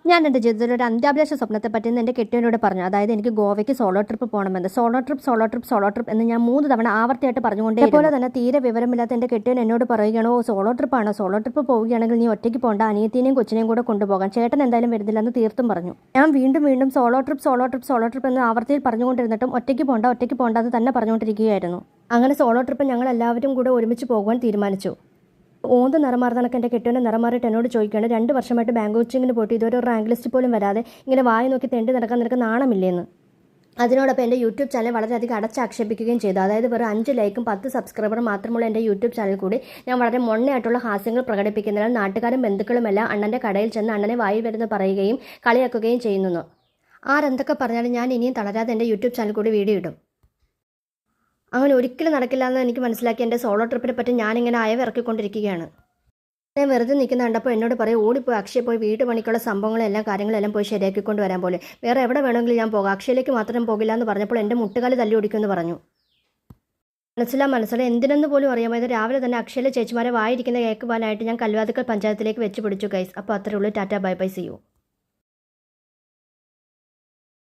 ഞാൻ എൻ്റെ ജീവിതത്തിൽ ഒരു അന്ത്യാഭിലാഷ സ്വപ്നത്തെ പറ്റി എൻ്റെ കെട്ടിയവനോട് പറഞ്ഞു. അതായത് എനിക്ക് ഗോവയ്ക്ക് സോളോ ട്രിപ്പ് പോകണമെന്ന്. സോളോ ട്രിപ്പ് എന്ന് ഞാൻ 3 തവണ ആവർത്തിയായിട്ട് പറഞ്ഞുകൊണ്ടേ. അതുപോലെ തന്നെ തീരെ വിവരമില്ലാത്ത എൻ്റെ കെട്ടിയവൻ എന്നോട് പറയുകയാണോ, സോളോ ട്രിപ്പ് പോവുകയാണെങ്കിൽ നീ ഒറ്റയ്ക്ക് പോകണ്ട, അനിയത്തിനെയും കൊച്ചിനെയും കൂടെ കൊണ്ടുപോകാം, ചേട്ടൻ എന്തായാലും വരുന്നില്ലെന്ന് തീർത്തും പറഞ്ഞു. ഞാൻ വീണ്ടും സോളോ ട്രിപ്പ് എന്ന് ആവർത്തിയിൽ പറഞ്ഞുകൊണ്ടിരുന്നിട്ടും ഒറ്റയ്ക്ക് പോകണ്ട എന്ന് തന്നെ പറഞ്ഞുകൊണ്ടിരിക്കുകയായിരുന്നു. അങ്ങനെ സോളോ ട്രിപ്പ് ഞങ്ങൾ എല്ലാവരും കൂടെ ഒരുമിച്ച് പോകുവാൻ തീരുമാനിച്ചു. ഓന്ത് നിറമാർന്നണക്ക് എൻ്റെ കെട്ടിയവനെ നിറമാറിയിട്ട് എന്നോട് ചോദിക്കുകയാണ്, 2 വർഷമായിട്ട് ബാങ്ക് കോച്ചിങ്ങിന് പോയിട്ട് ഇതുവരെ ഒരു റാങ്ക് ലിസ്റ്റ് പോലും വരാതെ ഇങ്ങനെ വായി നോക്കി തെണ്ടി നടക്കാൻ നിനക്ക് നാണമില്ലേന്ന്. അതിനോടൊപ്പം എൻ്റെ യൂട്യൂബ് ചാനൽ വളരെയധികം അടച്ചാക്ഷേപിക്കുകയും ചെയ്തു. അതായത് വെറും 5 ലൈക്കും 10 സബ്സ്ക്രൈബറും മാത്രമുള്ള എൻ്റെ യൂട്യൂബ് ചാനൽ കൂടി ഞാൻ വളരെ മൊണ്ണയായിട്ടുള്ള ഹാസ്യങ്ങൾ പ്രകടിപ്പിക്കുന്നതിനാൽ നാട്ടുകാരും ബന്ധുക്കളുമെല്ലാം അണ്ണൻ്റെ കടയിൽ ചെന്ന് അണ്ണനെ വായിൽ വരുന്ന പറയുകയും കളിയാക്കുകയും ചെയ്യുന്നു. ആരെന്തൊക്കെ പറഞ്ഞാലും ഞാൻ ഇനിയും തളരാതെ എൻ്റെ യൂട്യൂബ് ചാനൽ കൂടി വീഡിയോ ഇടും. അങ്ങനെ ഒരിക്കലും നടക്കില്ല എന്ന് എനിക്ക് മനസ്സിലാക്കി എൻ്റെ സോളോ ട്രിപ്പിനെ പറ്റി ഞാനിങ്ങനെ അയവിറക്കിക്കൊണ്ടിരിക്കുകയാണ്. ഞാൻ വെറുതെ നിൽക്കുന്ന കണ്ടപ്പോൾ എന്നോട് പറയും, ഓടിപ്പോയി അക്ഷയ പോയി വീട്ടുപണിക്കുള്ള സംഭവങ്ങളെല്ലാം കാര്യങ്ങളെല്ലാം പോയി ശരിയാക്കിക്കൊണ്ട് വരാൻ പോലെ, വേറെ എവിടെ വേണമെങ്കിലും ഞാൻ പോകാം, അക്ഷയയിലേക്ക് മാത്രം പോകില്ല എന്ന് പറഞ്ഞപ്പോൾ എൻ്റെ മുട്ടുകാല് തല്ലി ഓടിക്കുമെന്ന് പറഞ്ഞു. മനസ്സിലാ എന്തിനെന്ന് പോലും അറിയാമായത് രാവിലെ തന്നെ അക്ഷയയിലെ ചേച്ചിമാരെ വായിരിക്കുന്ന കേൾക്കുവാനായിട്ട് ഞാൻ കല്ലുവാതുക്കൽ പഞ്ചായത്തിലേക്ക് വെച്ച് പിടിച്ചു ഗൈസ്. അപ്പോൾ അത്രേ ഉള്ളൂ. Tata bye bye, see U.